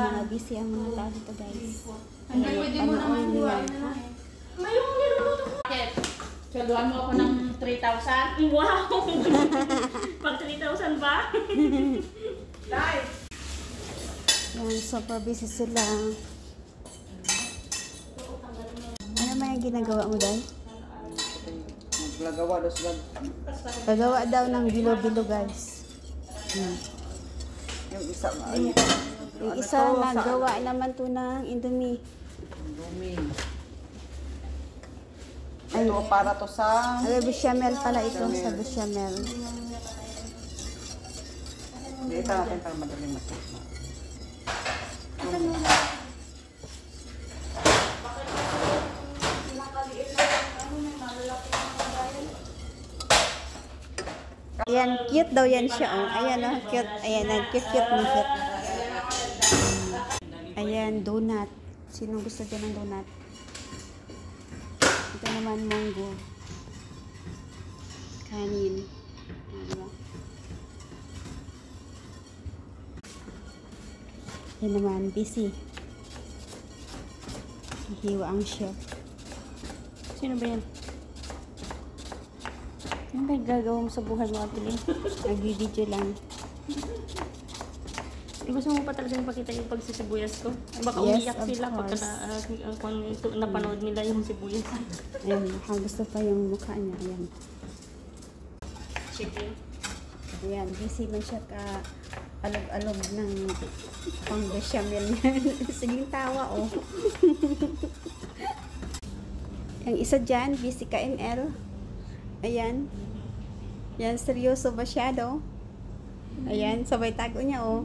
mga busy ang mga tao dito, guys. Hanggang pwede mo naman buwan na eh. Ngayong niluluto ko. Saluhan mo ako ng 3,000. Wow! Pag 3,000 ba? Dahil. Yan, super busy sila. Ano man yung ginagawa mo, Day? Naglagawa daw sila. Pagawa daw ng bilo-bilo, guys. Yung isa nga. Yung isa, nagawa naman to ng Indomie. Indomie. Ito para to sa... Ay, bechamel pala ito, sa bechamel. Dito natin para madaling matuto. Ayan, cute daw yan siya, oh. Ayan, oh, cute. Ayan, cute na cute. Ayan, donut. Sino gusto dyan ng donut? Ito naman, mango. Kanin. Ano? Yan naman, busy. Hihiwa ang chef. Sino ba yan? Ano ba yung gagawa mo sa buhay mo, Ate Lynn? Nag-video lang. Gusto mo pa talagang pakita yung pagsisibuyas ko? Baka Yes, umiyak of sila pagka course. napanood nila yung sibuyas. Ayan, gusto pa yung mukha niya. Ayan. Chicken. Ayan, busy man siya ka alog-alog ng pang bechamel niya. Sige tawa, oh. Yung isa dyan, busy ka ML. Ayan. Yan, seryoso masyado. Ayan, sabay tago niya, oh.